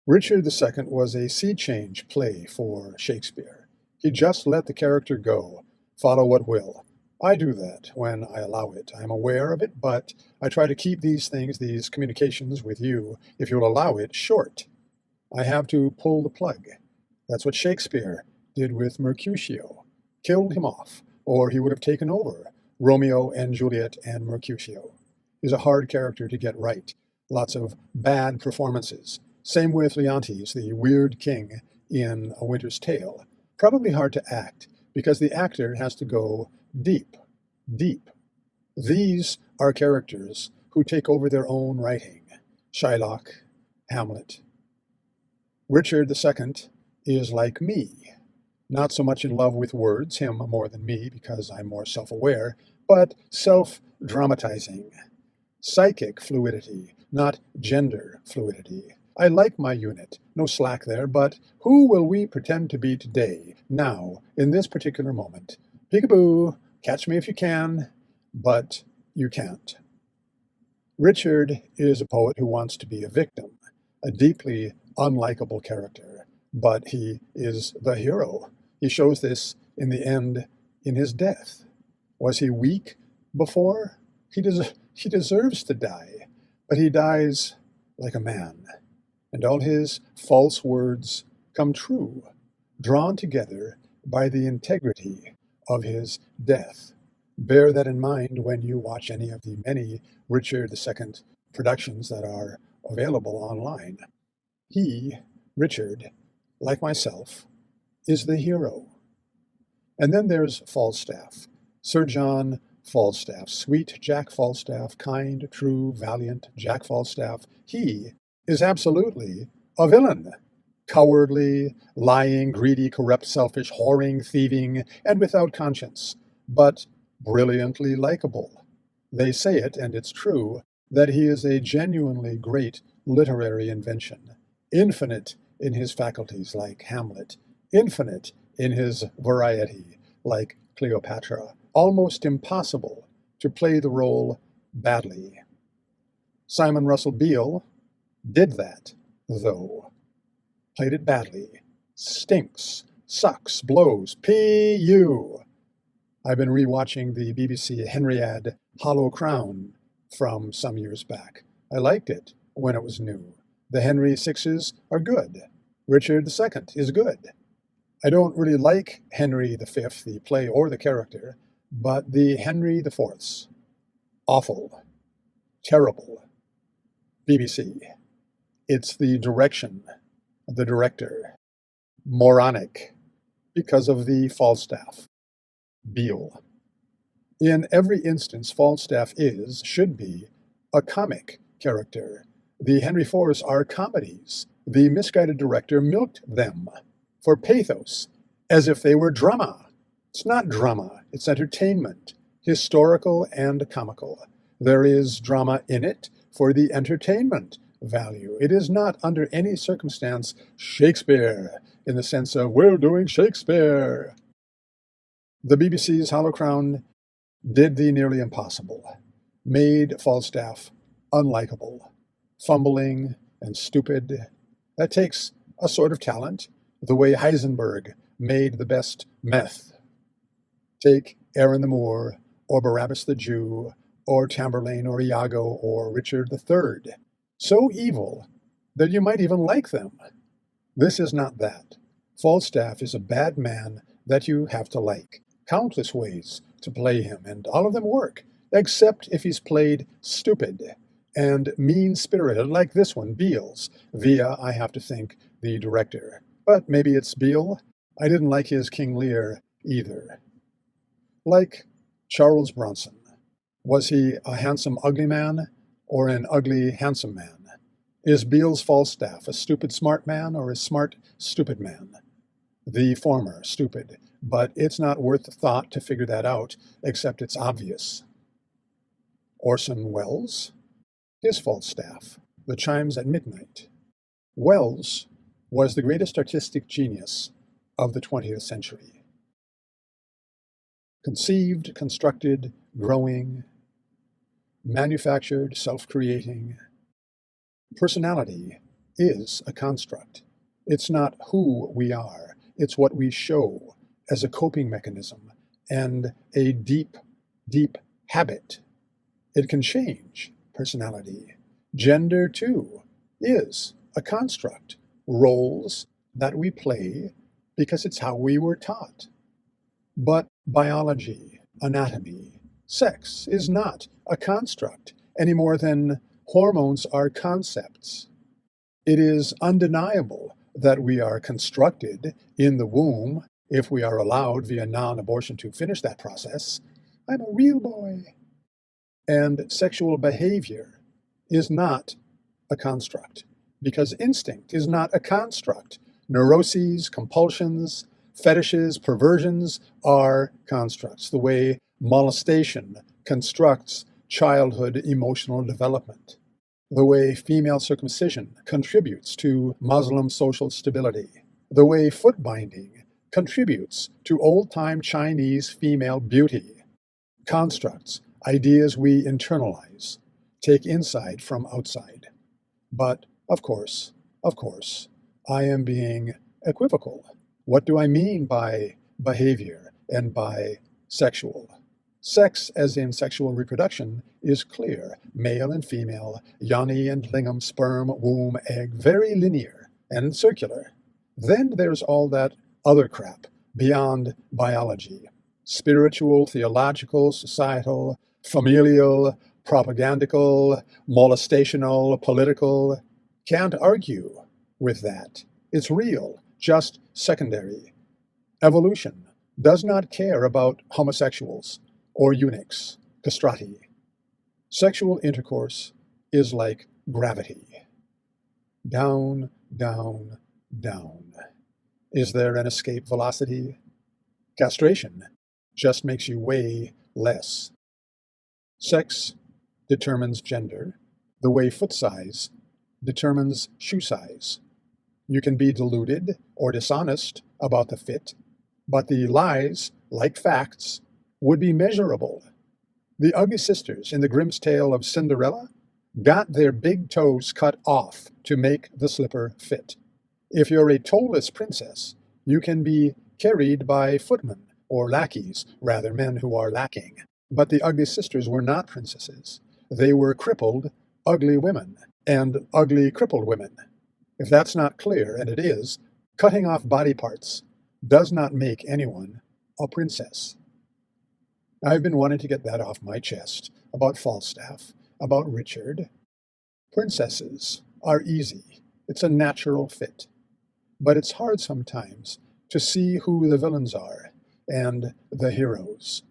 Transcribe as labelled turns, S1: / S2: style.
S1: Richard II was a sea change play for Shakespeare. He just let the character go, follow what will. I do that when I allow it. I'm aware of it, but I try to keep these things, these communications with you, if you'll allow it, short. I have to pull the plug. That's what Shakespeare did with Mercutio. Killed him off, or he would have taken over Romeo and Juliet and Mercutio. He's a hard character to get right. Lots of bad performances. Same with Leontes, the weird king in A Winter's Tale. Probably hard to act, because the actor has to go deep, deep. These are characters who take over their own writing. Shylock, Hamlet. Richard II is like me. Not so much in love with words, him more than me, because I'm more self-aware, but self-dramatizing. Psychic fluidity, not gender fluidity. I like my unit, no slack there, but who will we pretend to be today, now, in this particular moment? Peekaboo, catch me if you can, but you can't. Richard is a poet who wants to be a victim, a deeply unlikable character, but he is the hero. He shows this in the end, in his death. Was he weak before? He deserves to die, but he dies like a man. And all his false words come true, drawn together by the integrity of his death. Bear that in mind when you watch any of the many Richard II productions that are available online. He, Richard, like myself, is the hero. And then there's Falstaff, Sir John Falstaff, sweet Jack Falstaff, kind, true, valiant Jack Falstaff. He is absolutely a villain. Cowardly, lying, greedy, corrupt, selfish, whoring, thieving, and without conscience, but brilliantly likable. They say it, and it's true, that he is a genuinely great literary invention, infinite in his faculties like Hamlet, infinite in his variety like Cleopatra, almost impossible to play the role badly. Simon Russell Beale did that, though. Played it badly. Stinks, sucks, blows, P.U. I've been rewatching the BBC Henriade Hollow Crown from some years back. I liked it when it was new. The Henry VIs are good. Richard II is good. I don't really like Henry V, the play or the character, but the Henry IVs, awful, terrible. BBC. It's the direction, the director, moronic, because of the Falstaff, Beale. In every instance, Falstaff should be, a comic character. The Henry IVs are comedies. The misguided director milked them for pathos, as if they were drama. It's not drama, it's entertainment, historical and comical. There is drama in it for the entertainment value. It is not under any circumstance Shakespeare, in the sense of, we're doing Shakespeare. The BBC's Hollow Crown did the nearly impossible, made Falstaff unlikable, fumbling and stupid. That takes a sort of talent, the way Heisenberg made the best meth. Take Aaron the Moor, or Barabbas the Jew, or Tamburlaine, or Iago, or Richard III. So evil that you might even like them. This is not that. Falstaff is a bad man that you have to like. Countless ways to play him, and all of them work, except if he's played stupid and mean-spirited, like this one, Beale's, via, I have to think, the director. But maybe it's Beale. I didn't like his King Lear either. Like Charles Bronson. Was he a handsome, ugly man, or an ugly, handsome man? Is Beale's Falstaff a stupid, smart man, or a smart, stupid man? The former, stupid, but it's not worth the thought to figure that out, except it's obvious. Orson Welles? His Falstaff, The Chimes at Midnight. Welles was the greatest artistic genius of the 20th century. Conceived, constructed, growing, manufactured, self-creating. Personality is a construct. It's not who we are, it's what we show as a coping mechanism and a deep, deep habit. It can change personality. Gender, too, is a construct, roles that we play because it's how we were taught. But biology, anatomy, sex is not a construct any more than hormones are concepts. It is undeniable that we are constructed in the womb if we are allowed via non-abortion to finish that process. I'm a real boy. And sexual behavior is not a construct because instinct is not a construct. Neuroses, compulsions, fetishes, perversions are constructs, the way molestation constructs childhood emotional development, the way female circumcision contributes to Muslim social stability, the way foot binding contributes to old-time Chinese female beauty. Constructs, ideas we internalize, take insight from outside. But, of course, I am being equivocal. What do I mean by behavior and by sexual? Sex, as in sexual reproduction, is clear. Male and female, yoni and lingam, sperm, womb, egg, very linear and circular. Then there's all that other crap beyond biology. Spiritual, theological, societal, familial, propagandical, molestational, political. Can't argue with that. It's real, just secondary. Evolution does not care about homosexuals or eunuchs, castrati. Sexual intercourse is like gravity. Down, down, down. Is there an escape velocity? Castration just makes you weigh less. Sex determines gender, the way foot size determines shoe size. You can be deluded or dishonest about the fit, but the lies, like facts, would be measurable. The ugly sisters in the Grimm's tale of Cinderella got their big toes cut off to make the slipper fit. If you're a toeless princess, you can be carried by footmen or lackeys, rather men who are lacking. But the ugly sisters were not princesses. They were crippled, ugly women, and ugly crippled women. If that's not clear, and it is, cutting off body parts does not make anyone a princess. I've been wanting to get that off my chest about Falstaff, about Richard. Princesses are easy. It's a natural fit. But it's hard sometimes to see who the villains are and the heroes.